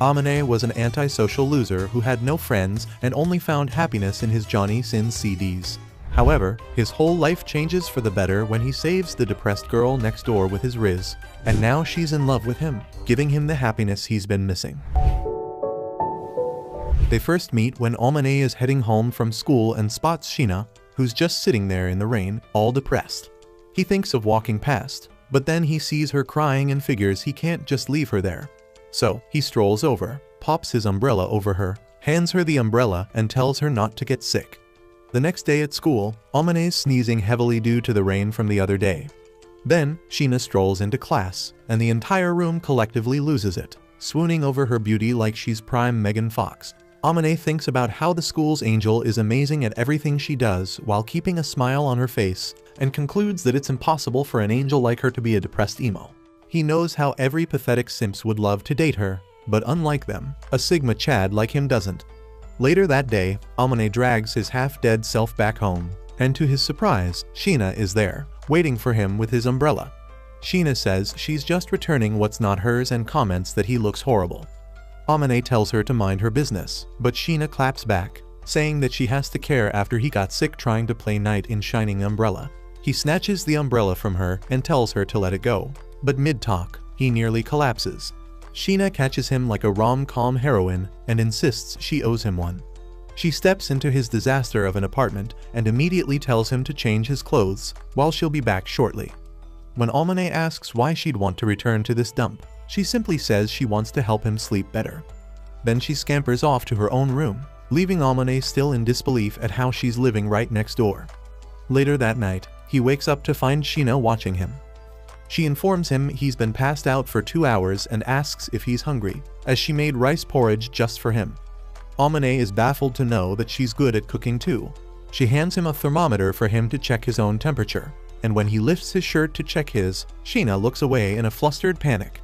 Amane was an antisocial loser who had no friends and only found happiness in his Johnny Sins CDs. However, his whole life changes for the better when he saves the depressed girl next door with his Riz, and now she's in love with him, giving him the happiness he's been missing. They first meet when Amane is heading home from school and spots Sheena, who's just sitting there in the rain, all depressed. He thinks of walking past, but then he sees her crying and figures he can't just leave her there. So, he strolls over, pops his umbrella over her, hands her the umbrella and tells her not to get sick. The next day at school, Amane's sneezing heavily due to the rain from the other day. Then, Sheena strolls into class, and the entire room collectively loses it, swooning over her beauty like she's prime Megan Fox. Amane thinks about how the school's angel is amazing at everything she does while keeping a smile on her face, and concludes that it's impossible for an angel like her to be a depressed emo. He knows how every pathetic simps would love to date her, but unlike them, a Sigma Chad like him doesn't. Later that day, Amane drags his half-dead self back home, and to his surprise, Sheena is there, waiting for him with his umbrella. Sheena says she's just returning what's not hers and comments that he looks horrible. Amane tells her to mind her business, but Sheena claps back, saying that she has to care after he got sick trying to play knight in shining umbrella. He snatches the umbrella from her and tells her to let it go, but mid-talk, he nearly collapses. Sheena catches him like a rom-com heroine and insists she owes him one. She steps into his disaster of an apartment and immediately tells him to change his clothes, while she'll be back shortly. When Amane asks why she'd want to return to this dump, she simply says she wants to help him sleep better. Then she scampers off to her own room, leaving Amane still in disbelief at how she's living right next door. Later that night, he wakes up to find Sheena watching him. She informs him he's been passed out for 2 hours and asks if he's hungry, as she made rice porridge just for him. Amane is baffled to know that she's good at cooking too. She hands him a thermometer for him to check his own temperature, and when he lifts his shirt to check his, Sheena looks away in a flustered panic.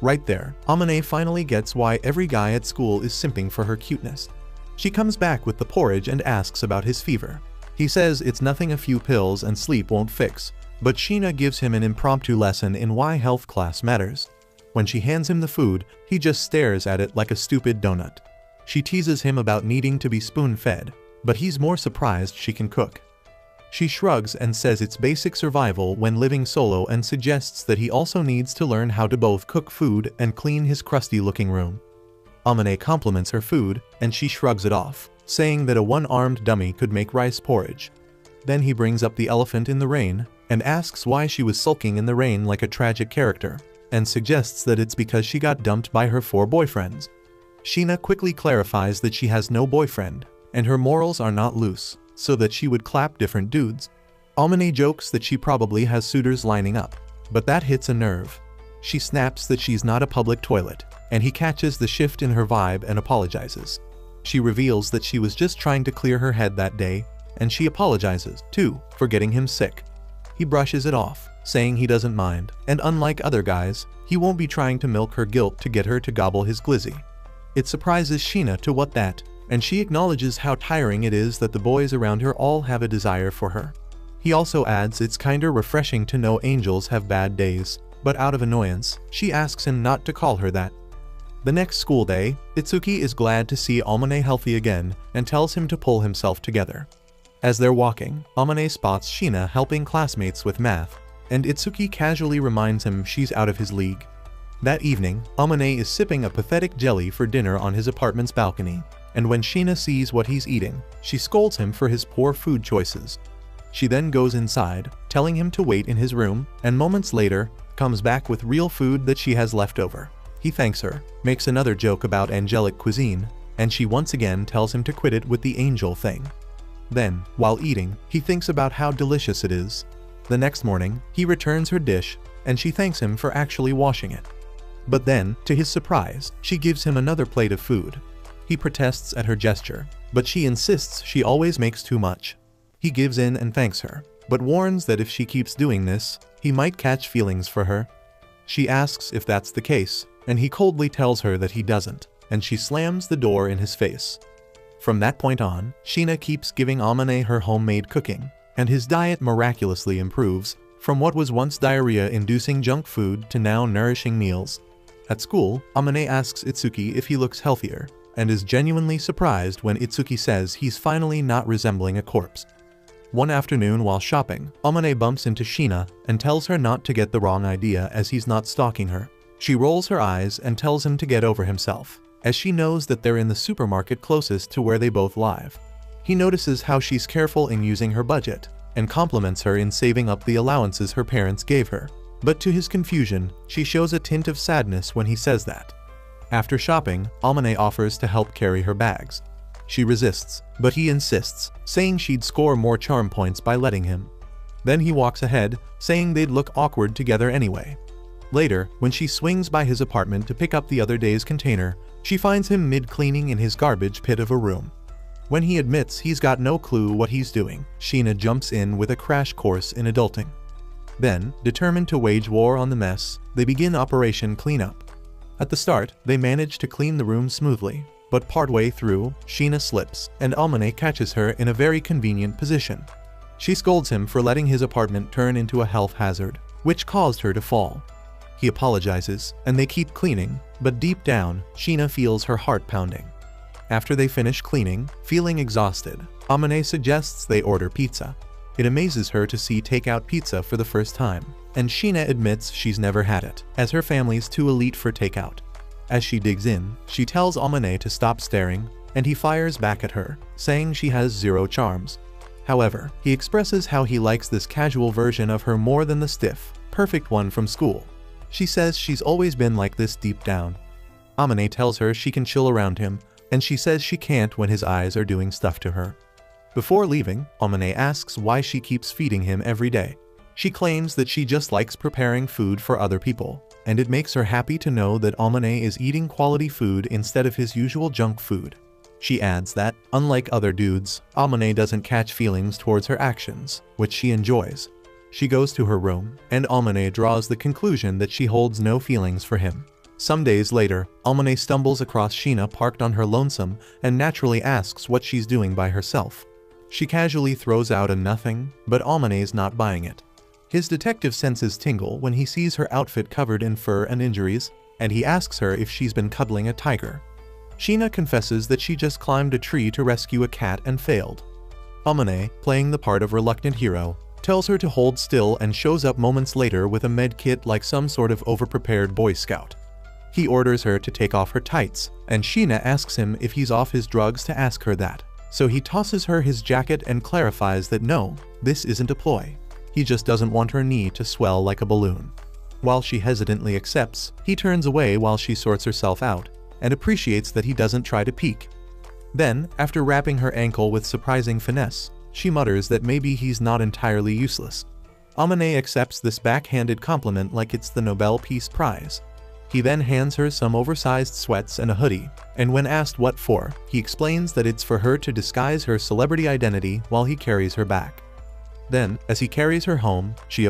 Right there, Amane finally gets why every guy at school is simping for her cuteness. She comes back with the porridge and asks about his fever. He says it's nothing a few pills and sleep won't fix, but Sheena gives him an impromptu lesson in why health class matters. When she hands him the food, he just stares at it like a stupid donut. She teases him about needing to be spoon-fed, but he's more surprised she can cook. She shrugs and says it's basic survival when living solo and suggests that he also needs to learn how to both cook food and clean his crusty-looking room. Amane compliments her food, and she shrugs it off, saying that a one-armed dummy could make rice porridge. Then he brings up the elephant in the rain, and asks why she was sulking in the rain like a tragic character, and suggests that it's because she got dumped by her 4 boyfriends. Sheena quickly clarifies that she has no boyfriend, and her morals are not loose, so that she would clap different dudes. Amane jokes that she probably has suitors lining up, but that hits a nerve. She snaps that she's not a public toilet, and he catches the shift in her vibe and apologizes. She reveals that she was just trying to clear her head that day, and she apologizes, too, for getting him sick. He brushes it off, saying he doesn't mind, and unlike other guys, he won't be trying to milk her guilt to get her to gobble his glizzy. It surprises Sheena to what that, and she acknowledges how tiring it is that the boys around her all have a desire for her. He also adds it's kinda refreshing to know angels have bad days, but out of annoyance, she asks him not to call her that. The next school day, Itsuki is glad to see Amane healthy again and tells him to pull himself together. As they're walking, Amane spots Sheena helping classmates with math, and Itsuki casually reminds him she's out of his league. That evening, Amane is sipping a pathetic jelly for dinner on his apartment's balcony, and when Sheena sees what he's eating, she scolds him for his poor food choices. She then goes inside, telling him to wait in his room, and moments later, comes back with real food that she has left over. He thanks her, makes another joke about angelic cuisine, and she once again tells him to quit it with the angel thing. Then, while eating, he thinks about how delicious it is. The next morning, he returns her dish, and she thanks him for actually washing it. But then, to his surprise, she gives him another plate of food. He protests at her gesture, but she insists she always makes too much. He gives in and thanks her, but warns that if she keeps doing this, he might catch feelings for her. She asks if that's the case, and he coldly tells her that he doesn't, and she slams the door in his face. From that point on, Sheena keeps giving Amane her homemade cooking, and his diet miraculously improves, from what was once diarrhea-inducing junk food to now nourishing meals. At school, Amane asks Itsuki if he looks healthier, and is genuinely surprised when Itsuki says he's finally not resembling a corpse. One afternoon while shopping, Amane bumps into Shina and tells her not to get the wrong idea as he's not stalking her. She rolls her eyes and tells him to get over himself, as she knows that they're in the supermarket closest to where they both live. He notices how she's careful in using her budget, and compliments her in saving up the allowances her parents gave her. But to his confusion, she shows a tint of sadness when he says that. After shopping, Amane offers to help carry her bags. She resists, but he insists, saying she'd score more charm points by letting him. Then he walks ahead, saying they'd look awkward together anyway. Later, when she swings by his apartment to pick up the other day's container, she finds him mid-cleaning in his garbage pit of a room. When he admits he's got no clue what he's doing, Shina jumps in with a crash course in adulting. Then, determined to wage war on the mess, they begin Operation Cleanup. At the start, they manage to clean the room smoothly, but partway through, Shina slips, and Amane catches her in a very convenient position. She scolds him for letting his apartment turn into a health hazard, which caused her to fall. He apologizes, and they keep cleaning, but deep down, Shina feels her heart pounding. After they finish cleaning, feeling exhausted, Amane suggests they order pizza. It amazes her to see takeout pizza for the first time, and Shina admits she's never had it, as her family's too elite for takeout. As she digs in, she tells Amane to stop staring, and he fires back at her, saying she has zero charms. However, he expresses how he likes this casual version of her more than the stiff, perfect one from school. She says she's always been like this deep down. Amane tells her she can chill around him, and she says she can't when his eyes are doing stuff to her. Before leaving, Amane asks why she keeps feeding him every day. She claims that she just likes preparing food for other people, and it makes her happy to know that Amane is eating quality food instead of his usual junk food. She adds that, unlike other dudes, Amane doesn't catch feelings towards her actions, which she enjoys. She goes to her room, and Amane draws the conclusion that she holds no feelings for him. Some days later, Amane stumbles across Shina parked on her lonesome and naturally asks what she's doing by herself. She casually throws out a nothing, but Amane's not buying it. His detective senses tingle when he sees her outfit covered in fur and injuries, and he asks her if she's been cuddling a tiger. Shina confesses that she just climbed a tree to rescue a cat and failed. Amane, playing the part of reluctant hero, tells her to hold still and shows up moments later with a med kit like some sort of overprepared Boy Scout. He orders her to take off her tights, and Shina asks him if he's off his drugs to ask her that. So he tosses her his jacket and clarifies that no, this isn't a ploy. He just doesn't want her knee to swell like a balloon. While she hesitantly accepts, he turns away while she sorts herself out, and appreciates that he doesn't try to peek. Then, after wrapping her ankle with surprising finesse, she mutters that maybe he's not entirely useless. Amane accepts this backhanded compliment like it's the Nobel Peace Prize. He then hands her some oversized sweats and a hoodie, and when asked what for, he explains that it's for her to disguise her celebrity identity while he carries her back. Then, as he carries her home, she